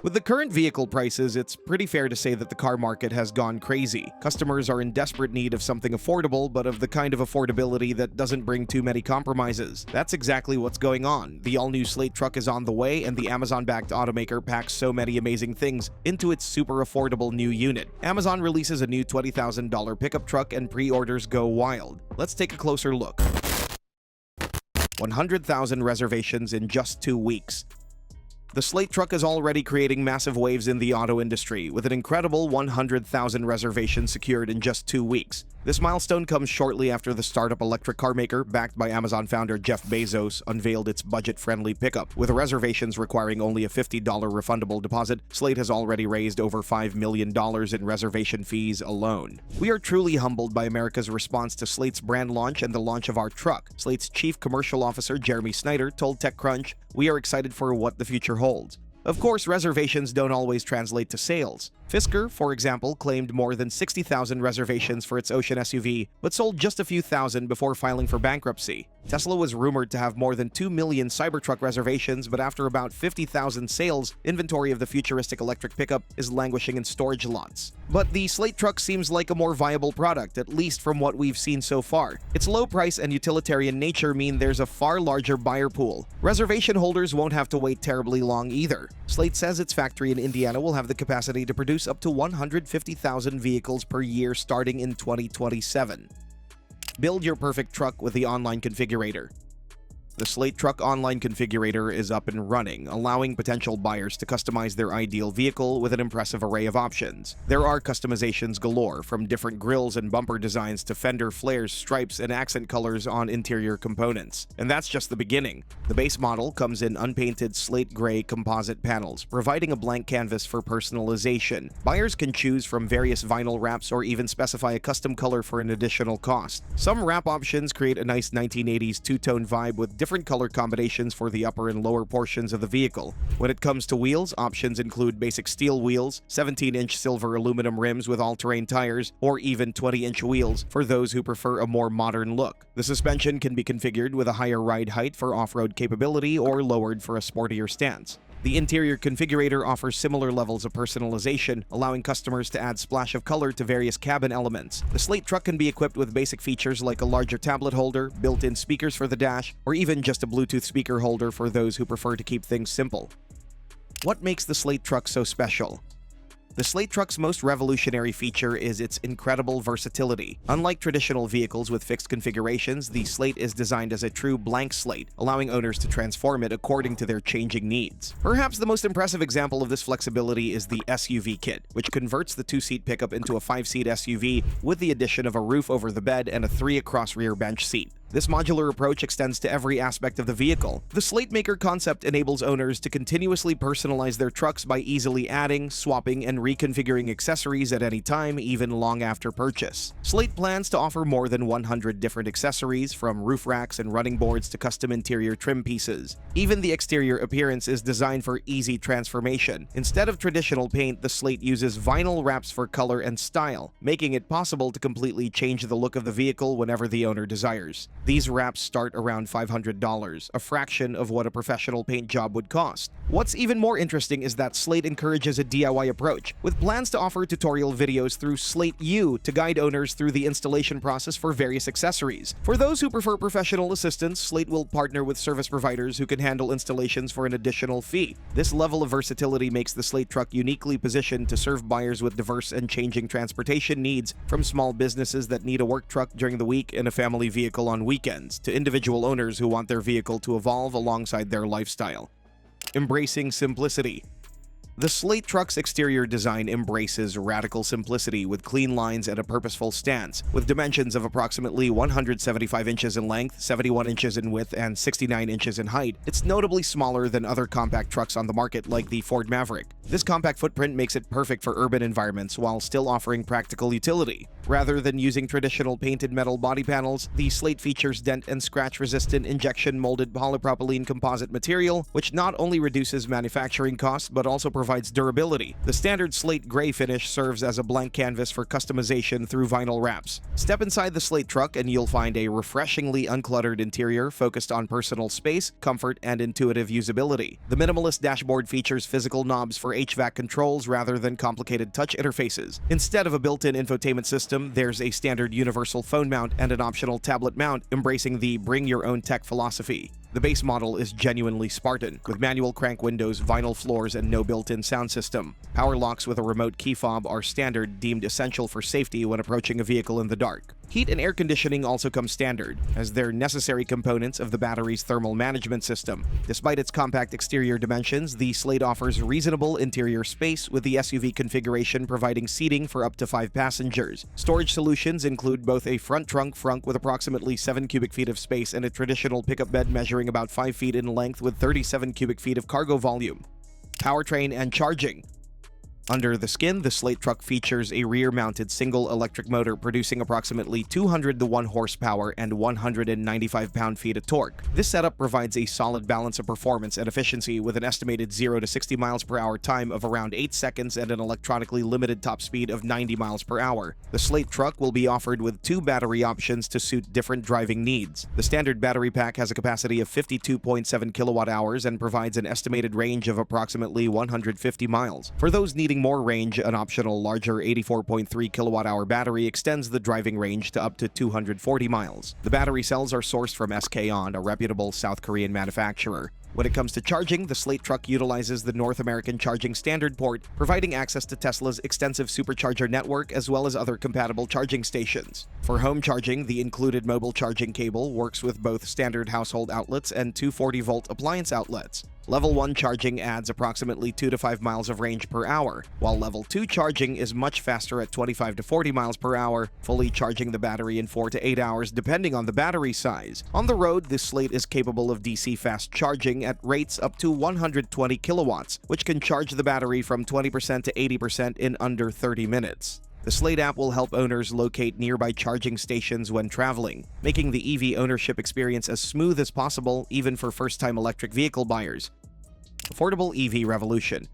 With the current vehicle prices, it's pretty fair to say that the car market has gone crazy. Customers are in desperate need of something affordable, but of the kind of affordability that doesn't bring too many compromises. That's exactly what's going on. The all-new Slate truck is on the way, and the Amazon-backed automaker packs so many amazing things into its super affordable new unit. Amazon releases a new $20,000 pickup truck, and pre-orders go wild. Let's take a closer look. 100,000 reservations in just 2 weeks. The Slate truck is already creating massive waves in the auto industry, with an incredible 100,000 reservations secured in just 2 weeks. This milestone comes shortly after the startup electric car maker, backed by Amazon founder Jeff Bezos, unveiled its budget-friendly pickup. With reservations requiring only a $50 refundable deposit, Slate has already raised over $5 million in reservation fees alone. We are truly humbled by America's response to Slate's brand launch and the launch of our truck. Slate's chief commercial officer, Jeremy Snyder, told TechCrunch, "We are excited for what the future holds." Of course, reservations don't always translate to sales. Fisker, for example, claimed more than 60,000 reservations for its Ocean SUV, but sold just a few thousand before filing for bankruptcy. Tesla was rumored to have more than 2 million Cybertruck reservations, but after about 50,000 sales, inventory of the futuristic electric pickup is languishing in storage lots. But the Slate truck seems like a more viable product, at least from what we've seen so far. Its low price and utilitarian nature mean there's a far larger buyer pool. Reservation holders won't have to wait terribly long either. Slate says its factory in Indiana will have the capacity to produce up to 150,000 vehicles per year starting in 2027. Build your perfect truck with the online configurator. The Slate Truck Online Configurator is up and running, allowing potential buyers to customize their ideal vehicle with an impressive array of options. There are customizations galore, from different grills and bumper designs to fender flares, stripes, and accent colors on interior components. And that's just the beginning. The base model comes in unpainted slate gray composite panels, providing a blank canvas for personalization. Buyers can choose from various vinyl wraps or even specify a custom color for an additional cost. Some wrap options create a nice 1980s two-tone vibe with different color combinations for the upper and lower portions of the vehicle. When it comes to wheels, options include basic steel wheels, 17-inch silver aluminum rims with all-terrain tires, or even 20-inch wheels for those who prefer a more modern look. The suspension can be configured with a higher ride height for off-road capability or lowered for a sportier stance. The interior configurator offers similar levels of personalization, allowing customers to add splash of color to various cabin elements. The Slate truck can be equipped with basic features like a larger tablet holder, built-in speakers for the dash, or even just a Bluetooth speaker holder for those who prefer to keep things simple. What makes the Slate truck so special? The Slate truck's most revolutionary feature is its incredible versatility. Unlike traditional vehicles with fixed configurations, the Slate is designed as a true blank slate, allowing owners to transform it according to their changing needs. Perhaps the most impressive example of this flexibility is the SUV kit, which converts the 2-seat pickup into a 5-seat SUV with the addition of a roof over the bed and a 3-across rear bench seat. This modular approach extends to every aspect of the vehicle. The Slate Maker concept enables owners to continuously personalize their trucks by easily adding, swapping, and reconfiguring accessories at any time, even long after purchase. Slate plans to offer more than 100 different accessories, from roof racks and running boards to custom interior trim pieces. Even the exterior appearance is designed for easy transformation. Instead of traditional paint, the Slate uses vinyl wraps for color and style, making it possible to completely change the look of the vehicle whenever the owner desires. These wraps start around $500, a fraction of what a professional paint job would cost. What's even more interesting is that Slate encourages a DIY approach, with plans to offer tutorial videos through Slate U to guide owners through the installation process for various accessories. For those who prefer professional assistance, Slate will partner with service providers who can handle installations for an additional fee. This level of versatility makes the Slate truck uniquely positioned to serve buyers with diverse and changing transportation needs, from small businesses that need a work truck during the week and a family vehicle on weekends, to individual owners who want their vehicle to evolve alongside their lifestyle. Embracing simplicity. The Slate truck's exterior design embraces radical simplicity with clean lines and a purposeful stance. With dimensions of approximately 175 inches in length, 71 inches in width, and 69 inches in height, it's notably smaller than other compact trucks on the market like the Ford Maverick. This compact footprint makes it perfect for urban environments while still offering practical utility. Rather than using traditional painted metal body panels, the Slate features dent and scratch-resistant injection-molded polypropylene composite material, which not only reduces manufacturing costs but also provides durability. The standard Slate gray finish serves as a blank canvas for customization through vinyl wraps. Step inside the Slate truck and you'll find a refreshingly uncluttered interior focused on personal space, comfort, and intuitive usability. The minimalist dashboard features physical knobs for HVAC controls rather than complicated touch interfaces. Instead of a built-in infotainment system, there's a standard universal phone mount and an optional tablet mount, embracing the bring-your-own-tech philosophy. The base model is genuinely Spartan, with manual crank windows, vinyl floors, and no built-in sound system. Power locks with a remote key fob are standard, deemed essential for safety when approaching a vehicle in the dark. Heat and air conditioning also come standard, as they're necessary components of the battery's thermal management system. Despite its compact exterior dimensions, the Slate offers reasonable interior space, with the SUV configuration providing seating for up to 5 passengers. Storage solutions include both a front trunk with approximately 7 cubic feet of space and a traditional pickup bed measuring about 5 feet in length with 37 cubic feet of cargo volume. Powertrain and charging. Under the skin, the Slate truck features a rear-mounted single electric motor producing approximately 201 horsepower and 195 pound-feet of torque. This setup provides a solid balance of performance and efficiency with an estimated 0 to 60 miles per hour time of around 8 seconds and an electronically limited top speed of 90 miles per hour. The Slate truck will be offered with 2 battery options to suit different driving needs. The standard battery pack has a capacity of 52.7 kilowatt hours and provides an estimated range of approximately 150 miles. For those needing more range, an optional larger 84.3 kilowatt-hour battery extends the driving range to up to 240 miles. The battery cells are sourced from SK On, a reputable South Korean manufacturer. When it comes to charging, the Slate truck utilizes the North American Charging Standard port, providing access to Tesla's extensive supercharger network as well as other compatible charging stations. For home charging, the included mobile charging cable works with both standard household outlets and 240-volt appliance outlets. Level 1 charging adds approximately 2 to 5 miles of range per hour, while Level 2 charging is much faster at 25 to 40 miles per hour, fully charging the battery in 4 to 8 hours depending on the battery size. On the road, this Slate is capable of DC fast charging at rates up to 120 kilowatts, which can charge the battery from 20% to 80% in under 30 minutes. The Slate app will help owners locate nearby charging stations when traveling, making the EV ownership experience as smooth as possible even for first-time electric vehicle buyers. Affordable EV revolution.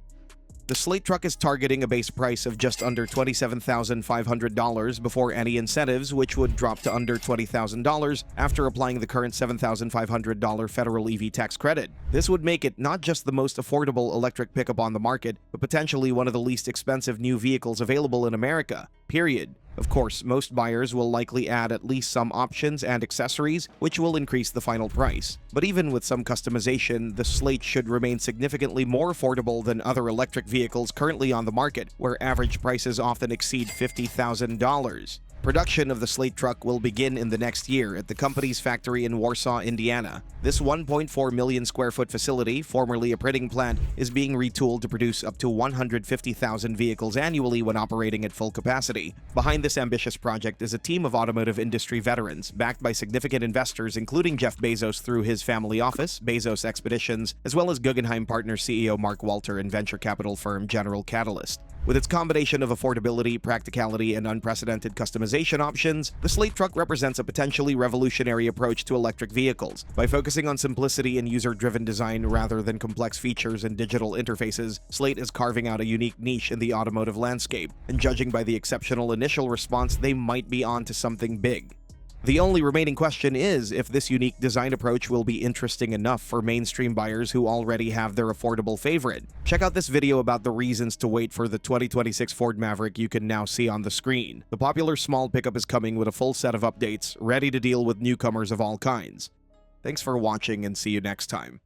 The Slate truck is targeting a base price of just under $27,500 before any incentives, which would drop to under $20,000 after applying the current $7,500 federal EV tax credit. This would make it not just the most affordable electric pickup on the market, but potentially one of the least expensive new vehicles available in America, period. Of course, most buyers will likely add at least some options and accessories, which will increase the final price. But even with some customization, the Slate should remain significantly more affordable than other electric vehicles currently on the market, where average prices often exceed $50,000. Production of the Slate truck will begin in the next year at the company's factory in Warsaw, Indiana. This 1.4 million square foot facility, formerly a printing plant, is being retooled to produce up to 150,000 vehicles annually when operating at full capacity. Behind this ambitious project is a team of automotive industry veterans, backed by significant investors including Jeff Bezos through his family office, Bezos Expeditions, as well as Guggenheim Partners CEO Mark Walter and venture capital firm General Catalyst. With its combination of affordability, practicality, and unprecedented customization options, the Slate truck represents a potentially revolutionary approach to electric vehicles. By focusing on simplicity and user-driven design rather than complex features and digital interfaces, Slate is carving out a unique niche in the automotive landscape, and judging by the exceptional initial response, they might be on to something big. The only remaining question is if this unique design approach will be interesting enough for mainstream buyers who already have their affordable favorite. Check out this video about the reasons to wait for the 2026 Ford Maverick you can now see on the screen. The popular small pickup is coming with a full set of updates, ready to deal with newcomers of all kinds. Thanks for watching and see you next time.